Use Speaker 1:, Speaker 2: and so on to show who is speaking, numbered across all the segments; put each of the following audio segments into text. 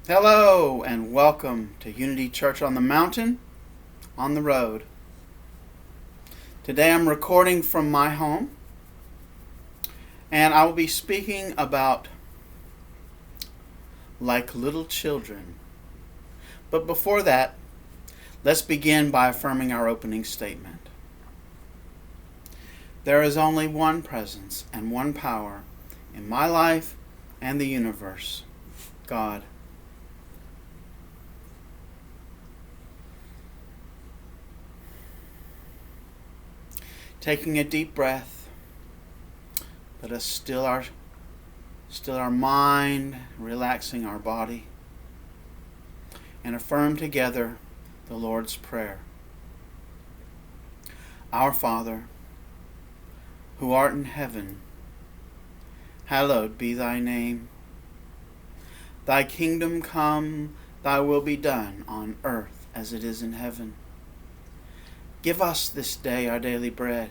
Speaker 1: Hello and welcome to Unity Church on the Mountain, on the road. Today I'm recording from my home and I will be speaking about like little children. But before that, let's begin by affirming our opening statement. There is only one presence and one power in my life and the universe, God. Taking a deep breath, let us still our mind, relaxing our body, and affirm together the Lord's Prayer. Our Father, who art in heaven, hallowed be thy name. Thy kingdom come, thy will be done on earth as it is in heaven. Give us this day our daily bread,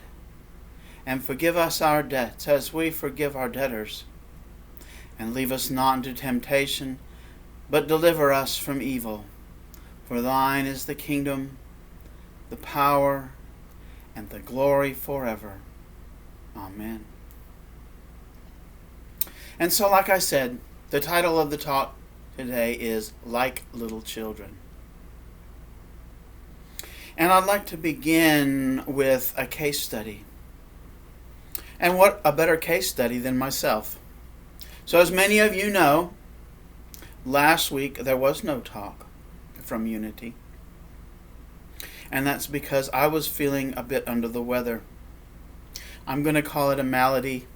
Speaker 1: and forgive us our debts as we forgive our debtors. And leave us not into temptation, but deliver us from evil. For thine is the kingdom, the power, and the glory forever. Amen. And so, like I said, the title of the talk today is Like Little Children. And I'd like to begin with a case study. And what a better case study than myself. So as many of you know, last week there was no talk from Unity. And that's because I was feeling a bit under the weather. I'm going to call it a malady.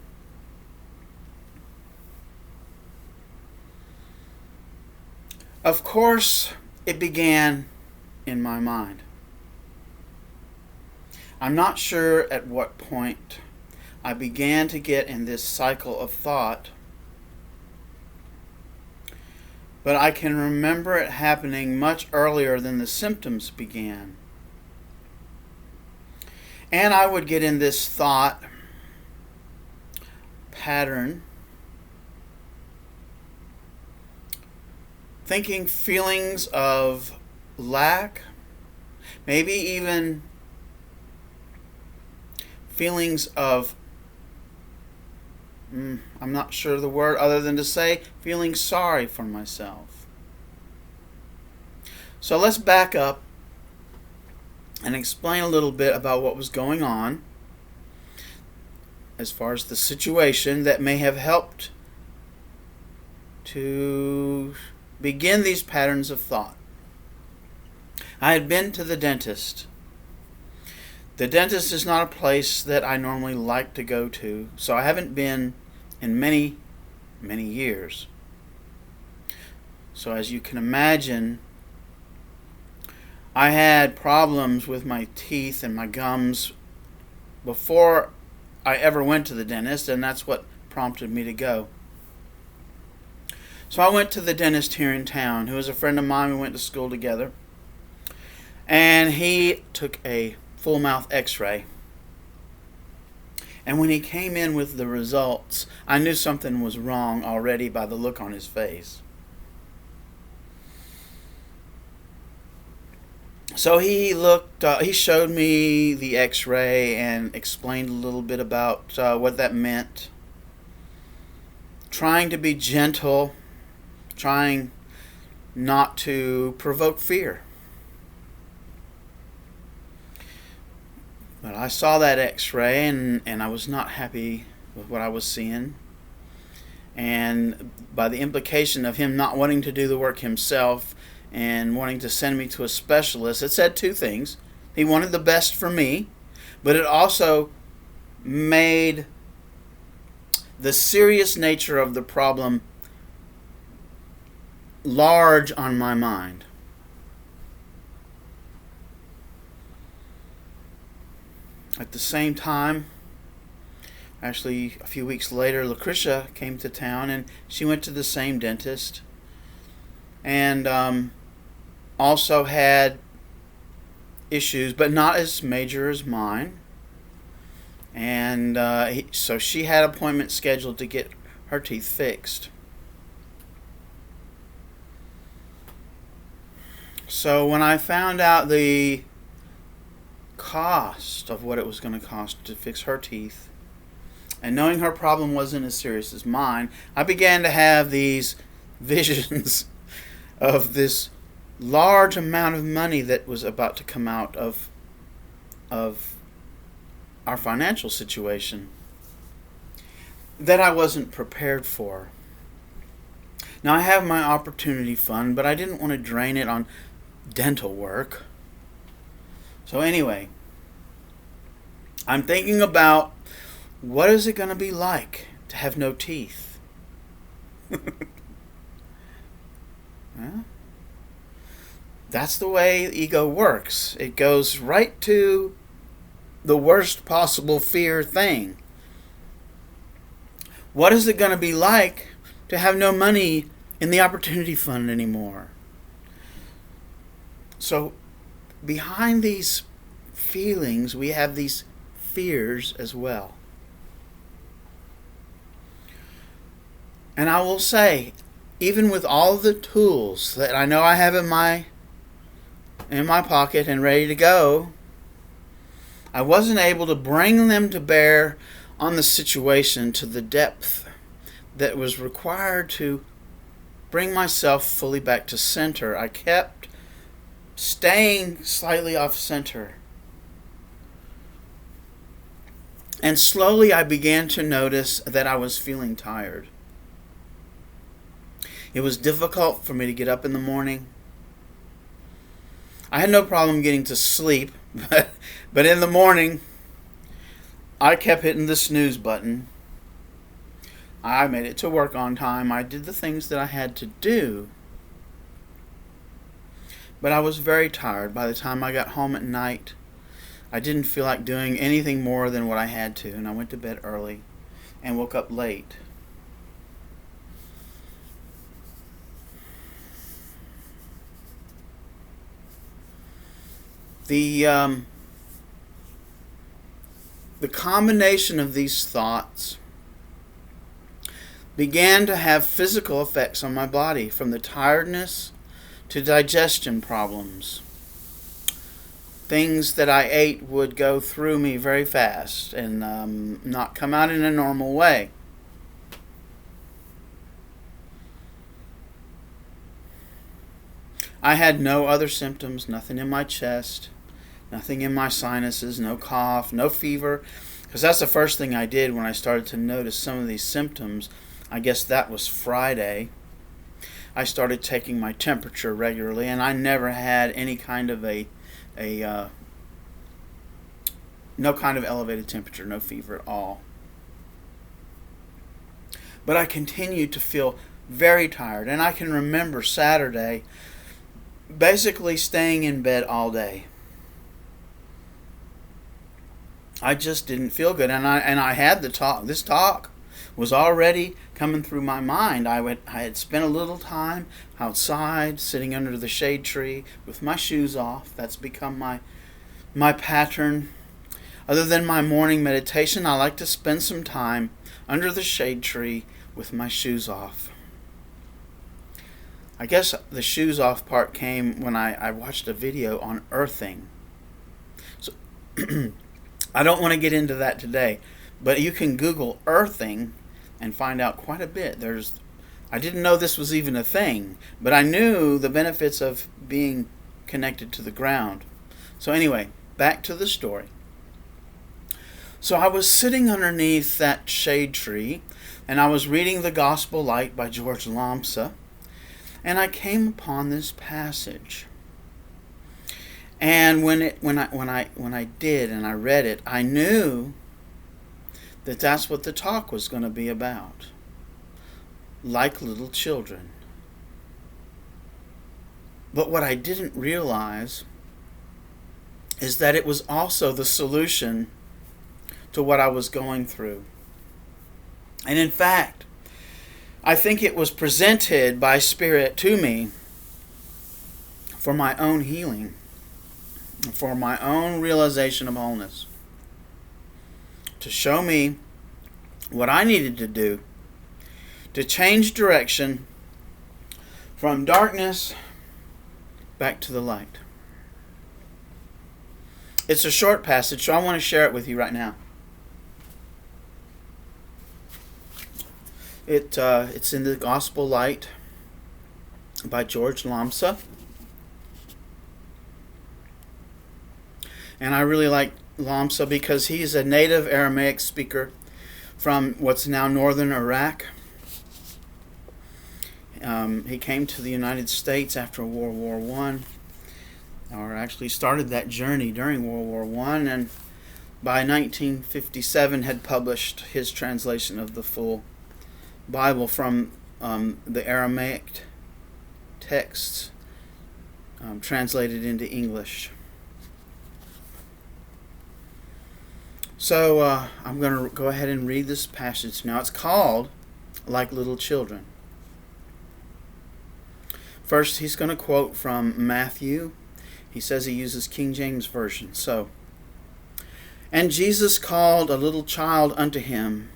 Speaker 1: Of course, it began in my mind. I'm not sure at what point I began to get in this cycle of thought, but I can remember it happening much earlier than the symptoms began. And I would get in this thought pattern, thinking feelings of lack, maybe even feelings of, I'm not sure the word other than to say, feeling sorry for myself. So let's back up and explain a little bit about what was going on as far as the situation that may have helped to begin these patterns of thought. I had been to the dentist. The dentist is not a place that I normally like to go to, so I haven't been in many, many years. So as you can imagine, I had problems with my teeth and my gums before I ever went to the dentist, and that's what prompted me to go. So I went to the dentist here in town, who was a friend of mine. We went to school together. And he took a full mouth x-ray. And when he came in with the results, I knew something was wrong already by the look on his face. So he showed me the x-ray and explained a little bit about what that meant. Trying to be gentle, trying not to provoke fear. But I saw that x-ray and I was not happy with what I was seeing. And by the implication of him not wanting to do the work himself and wanting to send me to a specialist, it said two things. He wanted the best for me, but it also made the serious nature of the problem large on my mind. At the same time, actually a few weeks later, Lucretia came to town and she went to the same dentist and also had issues, but not as major as mine. And so she had an appointment scheduled to get her teeth fixed. So when I found out the cost of what it was going to cost to fix her teeth, and knowing her problem wasn't as serious as mine, I began to have these visions of this large amount of money that was about to come out of our financial situation that I wasn't prepared for. Now, I have my opportunity fund, but I didn't want to drain it on dental work. So anyway, I'm thinking about what is it going to be like to have no teeth? Huh? That's the way ego works. It goes right to the worst possible fear thing. What is it going to be like to have no money in the opportunity fund anymore? So behind these feelings, we have these fears as well. And I will say, even with all the tools that I know I have in my pocket and ready to go, I wasn't able to bring them to bear on the situation to the depth that was required to bring myself fully back to center. I kept staying slightly off center. And slowly I began to notice that I was feeling tired. It was difficult for me to get up in the morning. I had no problem getting to sleep, but in the morning, I kept hitting the snooze button. I made it to work on time. I did the things that I had to do. But I was very tired. By the time I got home at night, I didn't feel like doing anything more than what I had to, and I went to bed early and woke up late. The combination of these thoughts began to have physical effects on my body, from the tiredness to digestion problems. Things that I ate would go through me very fast and not come out in a normal way. I had no other symptoms, nothing in my chest, nothing in my sinuses, no cough, no fever, because that's the first thing I did when I started to notice some of these symptoms. I guess that was Friday. I started taking my temperature regularly, and I never had any kind of no kind of elevated temperature, no fever at all. But I continued to feel very tired, and I can remember Saturday basically staying in bed all day. I just didn't feel good, and I had the talk. This talk was already coming through my mind. I had spent a little time outside, sitting under the shade tree with my shoes off. That's become my pattern. Other than my morning meditation, I like to spend some time under the shade tree with my shoes off. I guess the shoes off part came when I watched a video on earthing. So I don't want to get into that today, but you can Google earthing and find out quite a bit. I didn't know this was even a thing, but I knew the benefits of being connected to the ground. So anyway, back to the story. So I was sitting underneath that shade tree, and I was reading The Gospel Light by George Lambsa, and I came upon this passage. And when I did and I read it, I knew that that's what the talk was going to be about. Like little children. But what I didn't realize is that it was also the solution to what I was going through. And in fact, I think it was presented by Spirit to me for my own healing, for my own realization of wholeness, to show me what I needed to do to change direction from darkness back to the light. It's a short passage, so I want to share it with you right now. It's in the Gospel Light by George Lhamsa. And I really like Lhamsa because he's a native Aramaic speaker from what's now northern Iraq. He came to the United States after World War I, or actually started that journey during World War I, and by 1957 had published his translation of the full Bible from the Aramaic texts translated into English. So I'm going to go ahead and read this passage now. It's called Like Little Children. First, he's going to quote from Matthew. He says he uses King James Version. So, "And Jesus called a little child unto him,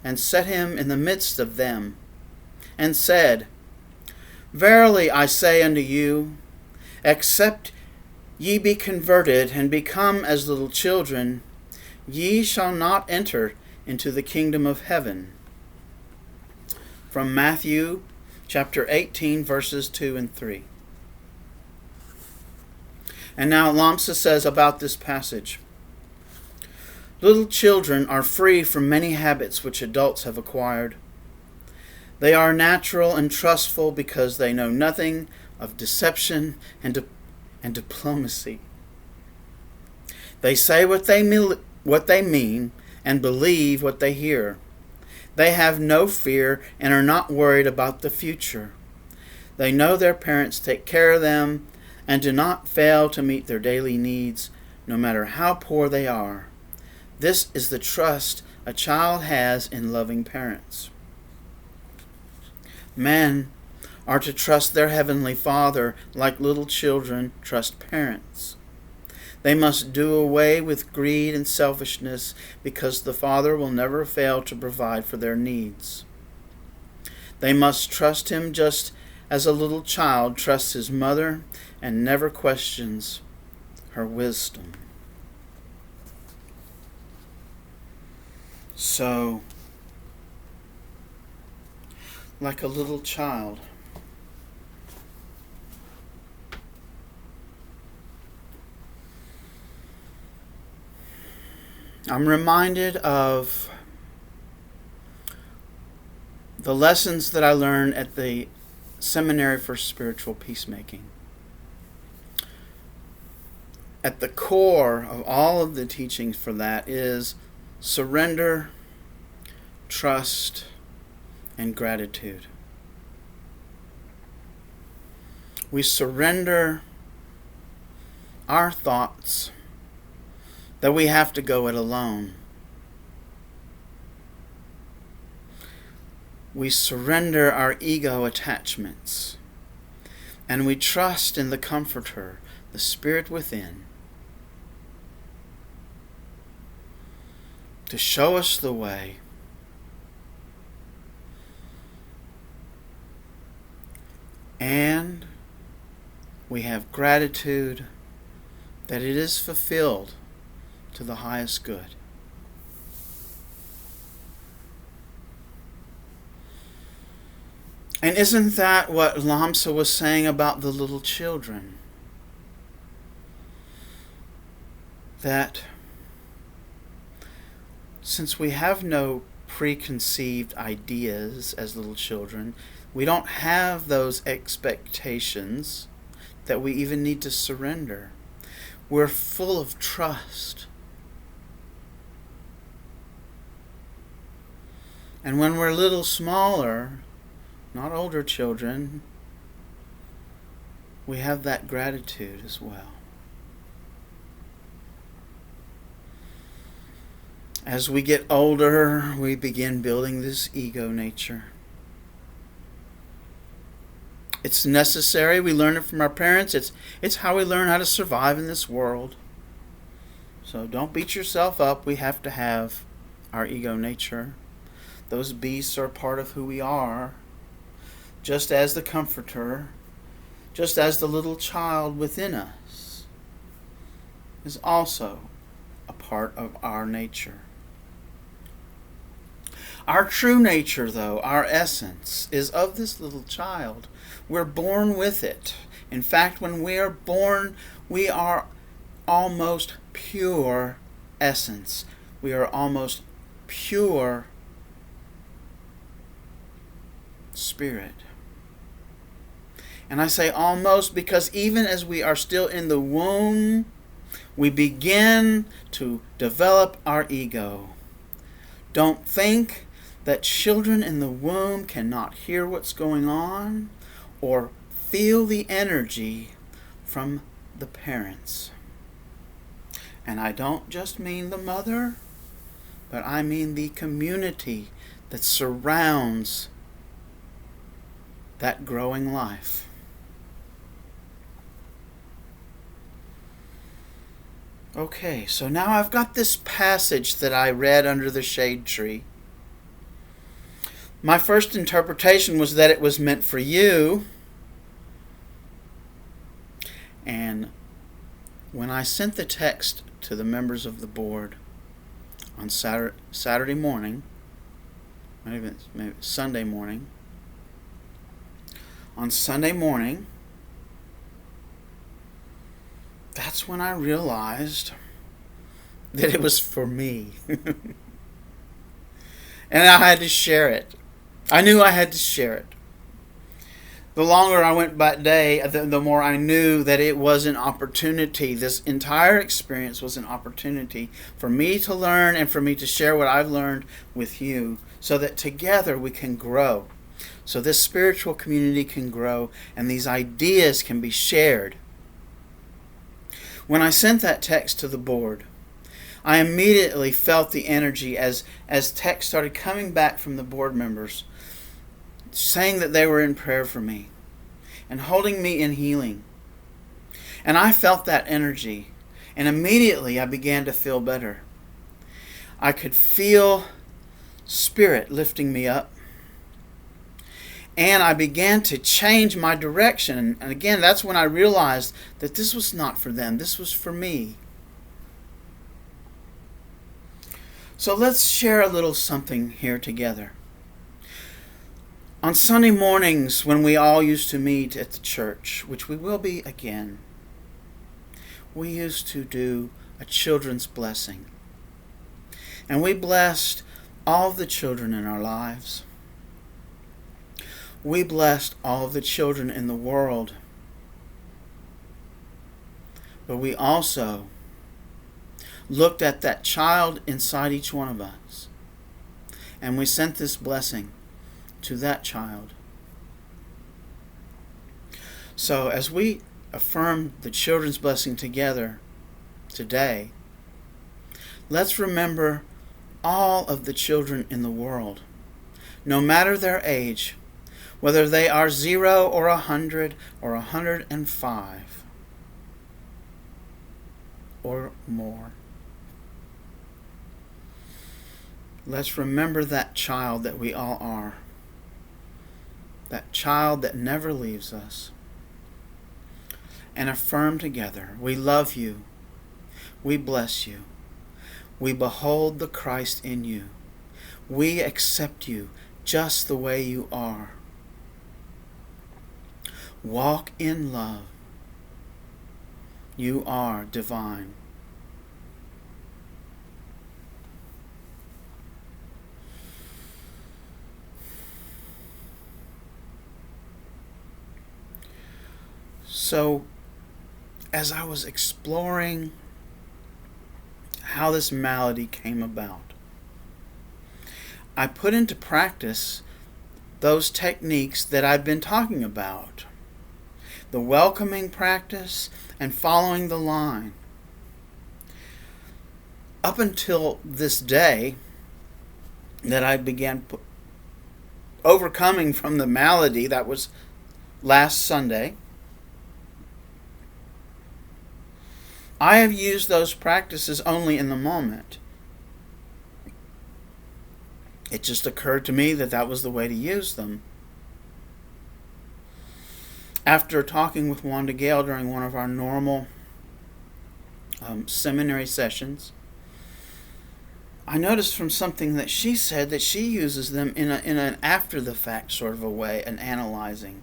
Speaker 1: and set him in the midst of them, and said, Verily I say unto you, except ye be converted and become as little children, ye shall not enter into the kingdom of heaven." From Matthew chapter 18, verses 2 and 3. And now Lhamsa says about this passage, "Little children are free from many habits which adults have acquired. They are natural and trustful because they know nothing of deception and diplomacy. They say what they mean and believe what they hear. They have no fear and are not worried about the future. They know their parents take care of them and do not fail to meet their daily needs, no matter how poor they are. This is the trust a child has in loving parents. Men are to trust their Heavenly Father like little children trust parents. They must do away with greed and selfishness because the Father will never fail to provide for their needs. They must trust Him just as a little child trusts his mother and never questions her wisdom." So, like a little child, I'm reminded of the lessons that I learned at the Seminary for Spiritual Peacemaking. At the core of all of the teachings for that is surrender, trust, and gratitude. We surrender our thoughts that we have to go it alone. We surrender our ego attachments, and we trust in the Comforter, the Spirit within, to show us the way. And we have gratitude that it is fulfilled to the highest good. And isn't that what Lhamsa was saying about the little children? That since we have no preconceived ideas as little children, we don't have those expectations that we even need to surrender. We're full of trust. And when we're a little smaller, not older children, we have that gratitude as well. As we get older, we begin building this ego nature. It's necessary. We learn it from our parents. It's how we learn how to survive in this world. So don't beat yourself up. We have to have our ego nature. Those beasts are part of who we are. Just as the Comforter just as the little child within us is also a part of our nature. Our true nature, though, our essence, is of this little child. We're born with it. In fact, when we are born, we are almost pure essence. We are almost pure spirit. And I say almost because even as we are still in the womb, we begin to develop our ego. Don't think that children in the womb cannot hear what's going on or feel the energy from the parents. And I don't just mean the mother, but I mean the community that surrounds that growing life. Okay, so now I've got this passage that I read under the shade tree. My first interpretation was that it was meant for you. And when I sent the text to the members of the board on Saturday morning, maybe Sunday morning, on Sunday morning, that's when I realized that it was for me. And I had to share it. I knew I had to share it. The longer I went by day, the more I knew that it was an opportunity. This entire experience was an opportunity for me to learn and for me to share what I've learned with you so that together we can grow. So this spiritual community can grow and these ideas can be shared. When I sent that text to the board, I immediately felt the energy as text started coming back from the board members, saying that they were in prayer for me and holding me in healing. And I felt that energy, and immediately I began to feel better. I could feel Spirit lifting me up, and I began to change my direction. And again, that's when I realized that this was not for them, this was for me. So let's share a little something here together. On Sunday mornings, when we all used to meet at the church, which we will be again, we used to do a children's blessing. And we blessed all of the children in our lives. We blessed all of the children in the world. But we also looked at that child inside each one of us. And we sent this blessing to that child. So as we affirm the children's blessing together today, let's remember all of the children in the world, no matter their age, whether they are 0 or 100 or 105 or more. Let's remember that child that we all are. That child that never leaves us. And affirm together, we love you. We bless you. We behold the Christ in you. We accept you just the way you are. Walk in love. You are divine. So, as I was exploring how this malady came about, I put into practice those techniques that I've been talking about. The welcoming practice and following the line. Up until this day that I began overcoming from the malady, that was last Sunday, I have used those practices only in the moment. It just occurred to me that that was the way to use them. After talking with Wanda Gale during one of our normal seminary sessions, I noticed from something that she said that she uses them in an after the fact sort of a way, an analyzing.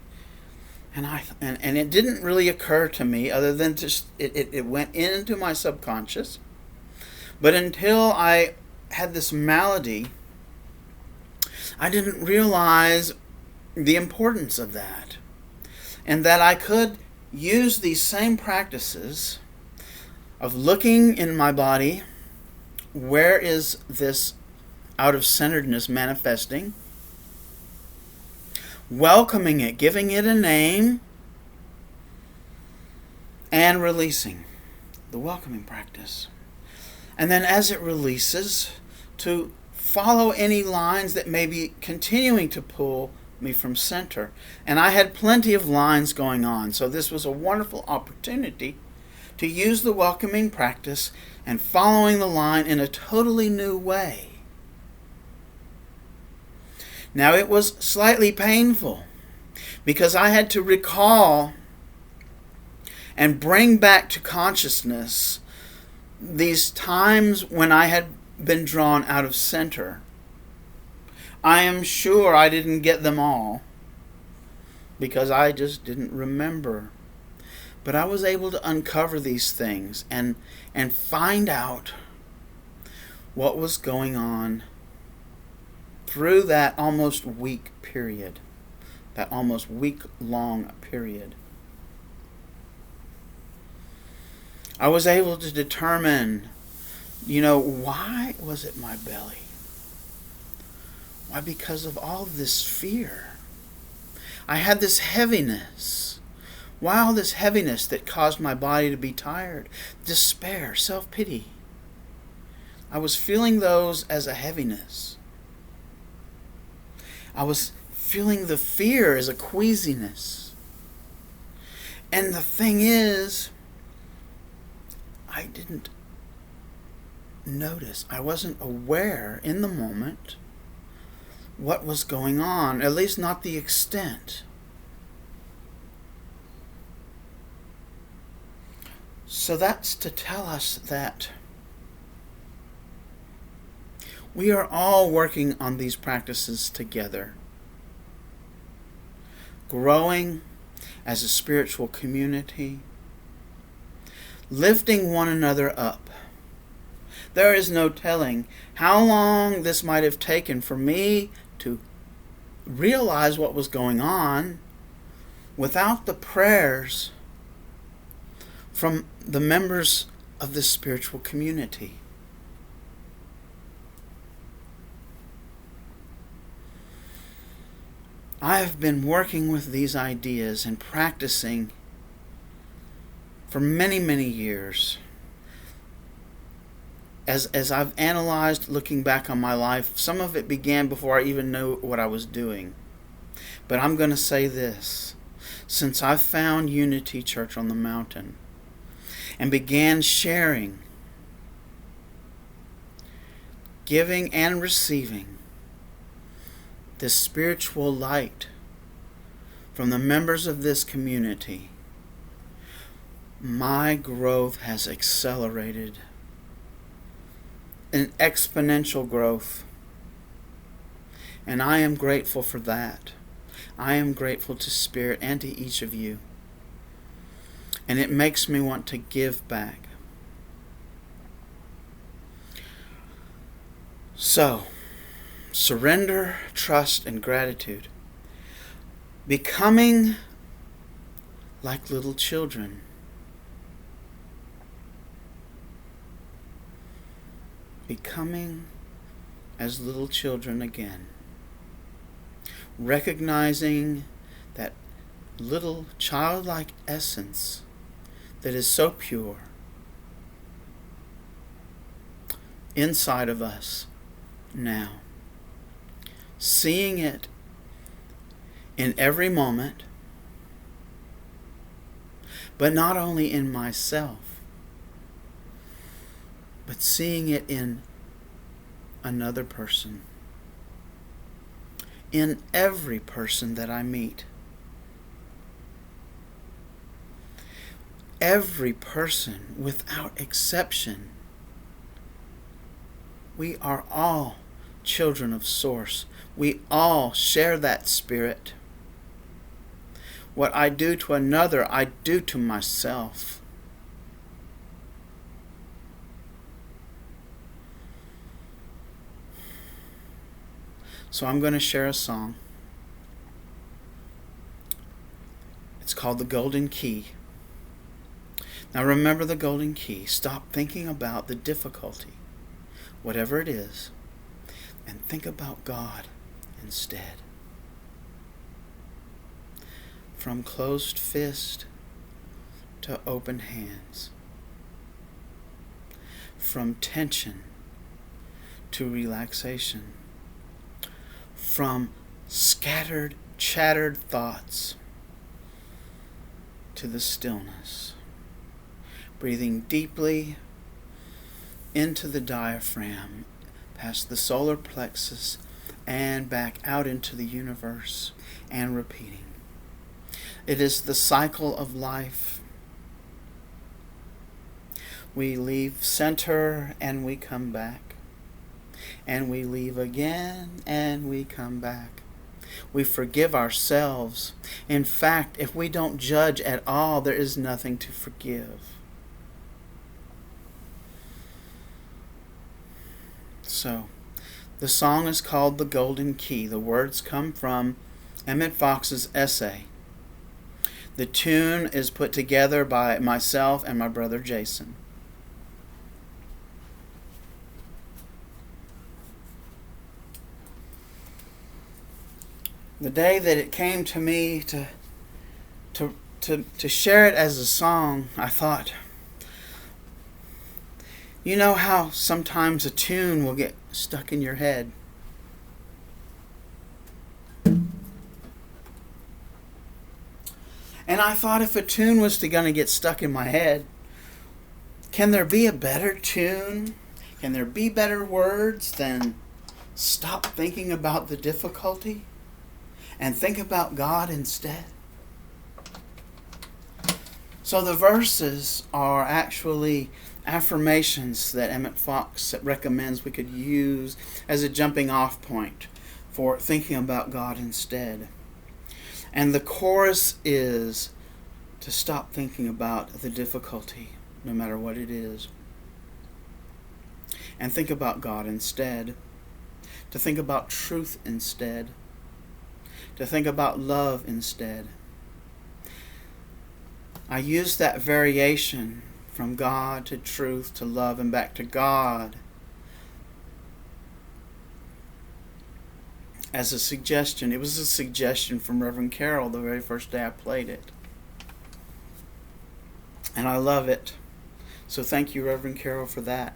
Speaker 1: And it didn't really occur to me other than just it went into my subconscious. But until I had this malady, I didn't realize the importance of that. And that I could use these same practices of looking in my body, where is this out of centeredness manifesting? Welcoming it, giving it a name, and releasing. The welcoming practice. And then as it releases, to follow any lines that may be continuing to pull me from center. And I had plenty of lines going on, so this was a wonderful opportunity to use the welcoming practice and following the line in a totally new way. Now it was slightly painful because I had to recall and bring back to consciousness these times when I had been drawn out of center. I am sure I didn't get them all because I just didn't remember. But I was able to uncover these things and find out what was going on through that almost week period, that almost week-long period. I was able to determine, why was it my belly? Why? Because of all this fear. I had this heaviness. Why all this heaviness that caused my body to be tired? Despair, self-pity. I was feeling those as a heaviness. I was feeling the fear as a queasiness. And the thing is, I didn't notice. I wasn't aware in the moment what was going on, at least not the extent. So that's to tell us that we are all working on these practices together, growing as a spiritual community, lifting one another up. There is no telling how long this might have taken for me to realize what was going on without the prayers from the members of this spiritual community. I have been working with these ideas and practicing for many, many years. As I've analyzed, looking back on my life, some of it began before I even knew what I was doing. But I'm going to say this. Since I found Unity Church on the Mountain and began sharing, giving and receiving this spiritual light from the members of this community, my growth has accelerated. An exponential growth. And I am grateful for that. I am grateful to Spirit and to each of you. And it makes me want to give back. So, surrender, trust, and gratitude. Becoming like little children. Becoming as little children again. Recognizing that little childlike essence that is so pure inside of us now. Seeing it in every moment, but not only in myself, but seeing it in another person, in every person that I meet. every person without exception. We are all children of Source. We all share that spirit. What I do to another, I do to myself. So I'm going to share a song. It's called The Golden Key. Now remember the golden key. Stop thinking about the difficulty, whatever it is, and think about God instead. From closed fist to open hands. From tension to relaxation. From scattered, chattered thoughts to the stillness. Breathing deeply into the diaphragm, past the solar plexus, and back out into the universe, and repeating. It is the cycle of life. We leave center and we come back. And we leave again and we come back. We forgive ourselves. In fact, if we don't judge at all, there is nothing to forgive. So, the song is called The Golden Key. The words come from Emmett Fox's essay. The tune is put together by myself and my brother Jason. The day that it came to me to share it as a song, I thought, you know how sometimes a tune will get stuck in your head? And I thought, if a tune was going to get stuck in my head, can there be a better tune? Can there be better words than stop thinking about the difficulty and think about God instead? So the verses are actually affirmations that Emmett Fox recommends we could use as a jumping off point for thinking about God instead. And the chorus is to stop thinking about the difficulty, no matter what it is, and think about God instead, to think about truth instead, to think about love instead. I use that variation from God to truth to love and back to God as a suggestion. It was a suggestion from Reverend Carroll the very first day I played it. And I love it. So thank you, Reverend Carroll, for that.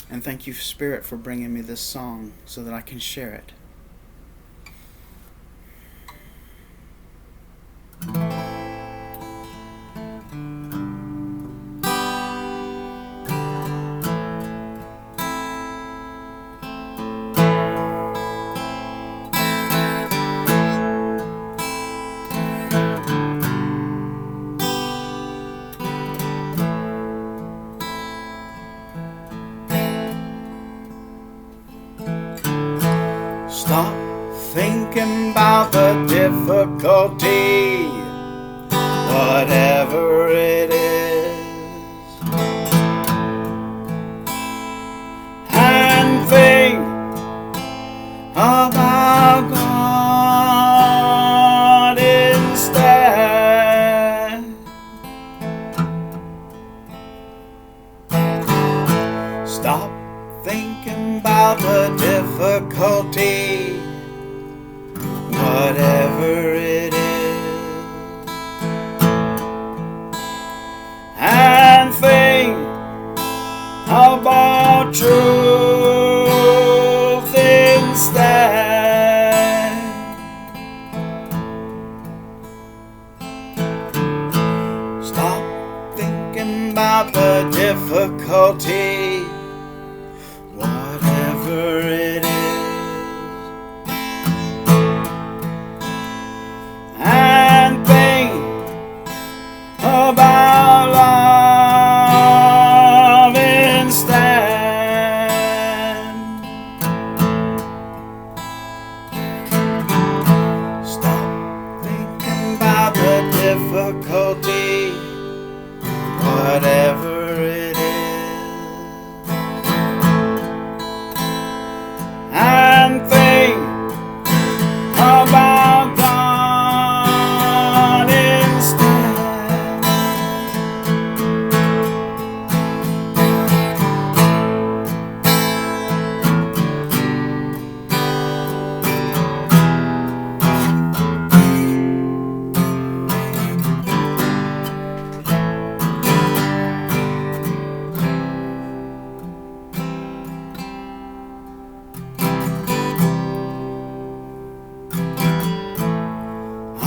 Speaker 1: And thank you, Spirit, for bringing me this song so that I can share it. Stop thinking about the difficulty, whatever it is, and think about God instead. Stop thinking about the difficulty, whatever it is, and think about truth instead. Stop thinking about the difficulty, whatever it is, and think about difficulty, whatever it is. And think about God instead.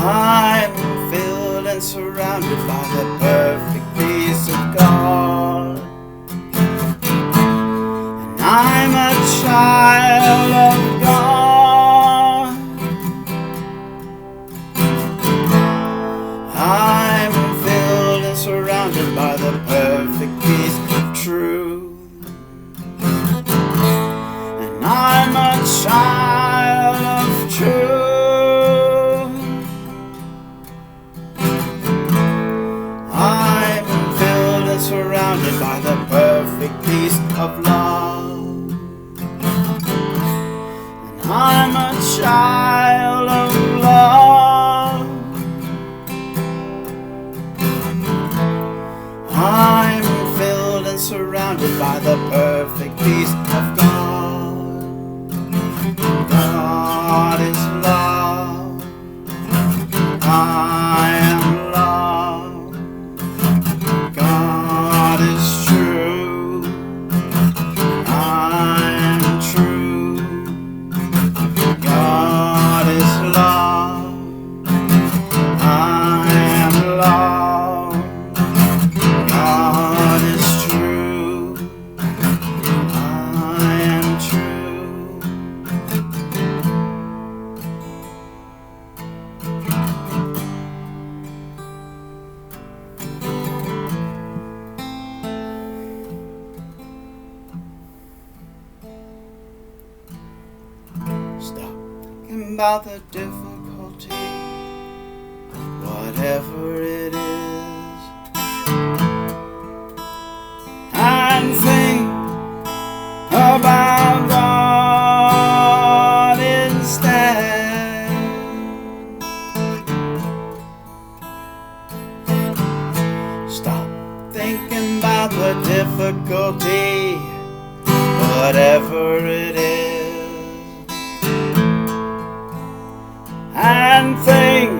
Speaker 1: I'm filled and surrounded by the perfect peace of God, and I'm a child of God. I'm filled and surrounded by the perfect peace of truth, and I'm a child of truth. I'm filled and surrounded by the perfect peace of love, and I'm a child of love. I'm filled and surrounded by the perfect peace of God. God is love. I am love. God is true. I am true. God is love. I am love. God is true. I am true. Stop thinking about the difficulty, whatever it is, and think about God instead. Stop thinking about the difficulty, whatever it is, and think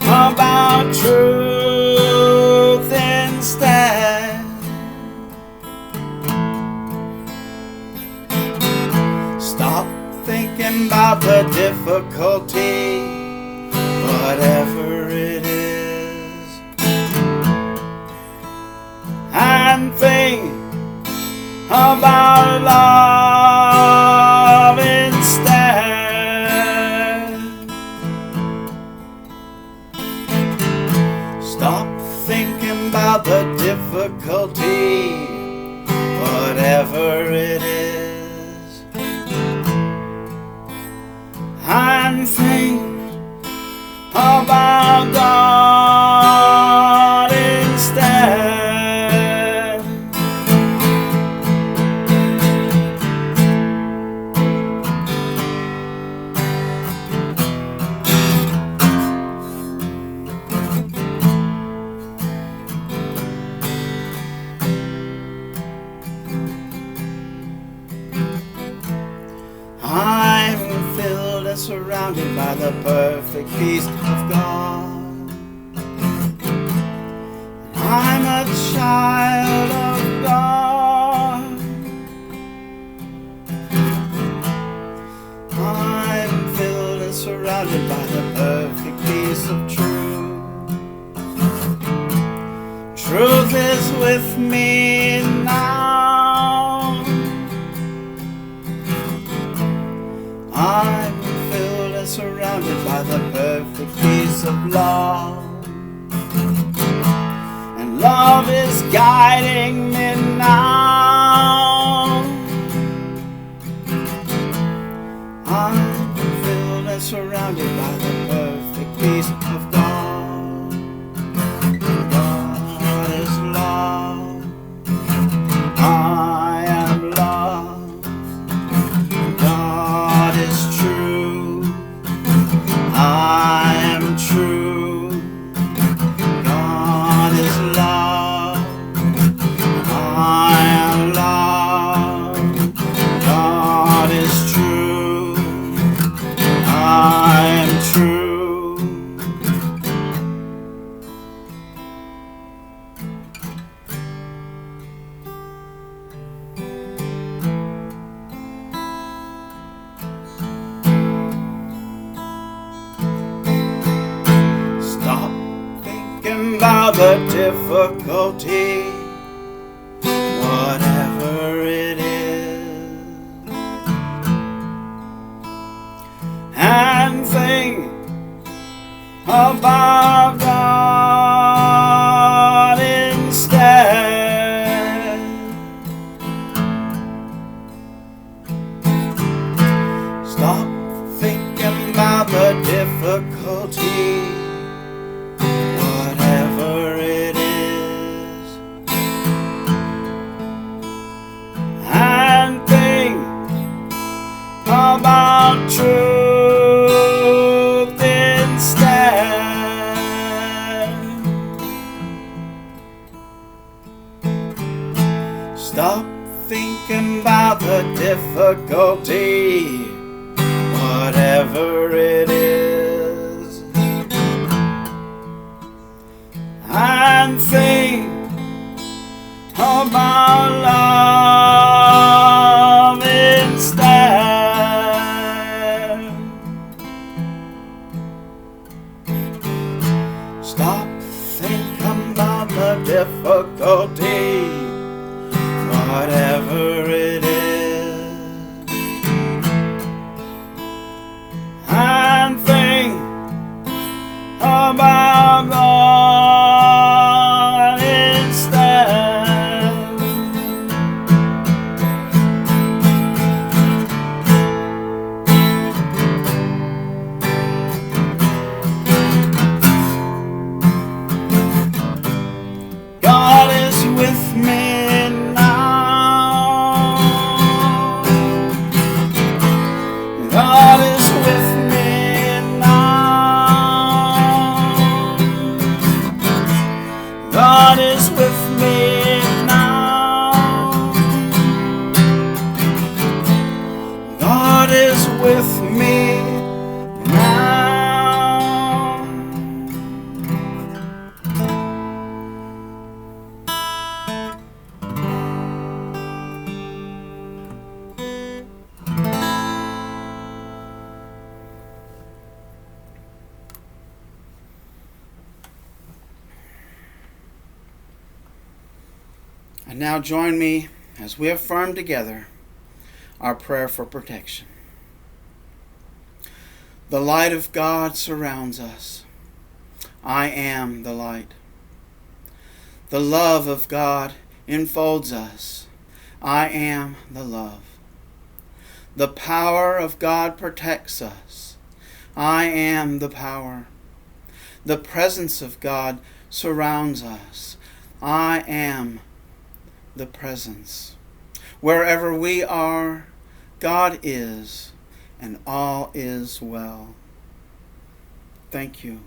Speaker 1: about truth instead. Stop thinking about the difficulty, whatever it is, and think about love instead. Stop thinking about the difficulty, whatever it is, and think about God instead. I'm filled and surrounded by the perfect peace of God. I'm a child of God. I'm filled and surrounded by the perfect peace of truth. Truth is with me now. I'm filled and surrounded by the perfect peace of love, and love is guiding me now. I'm filled and surrounded by the perfect peace of God. about the difficulty, whatever it is, and think about God instead. Stop thinking about the difficulty, whatever it is, and think about truth instead. Stop thinking about the difficulty, whatever it is, and think about love instead. Stop thinking about the difficulty, whatever it is, and think about God instead. God is with me now. God is with me now. God is with me now. God is with me now. And now join me as we affirm together our prayer for protection. The light of God surrounds us. I am the light. The love of God enfolds us. I am the love. The power of God protects us. I am the power. The presence of God surrounds us. I am the presence. Wherever we are, God is, and all is well. Thank you.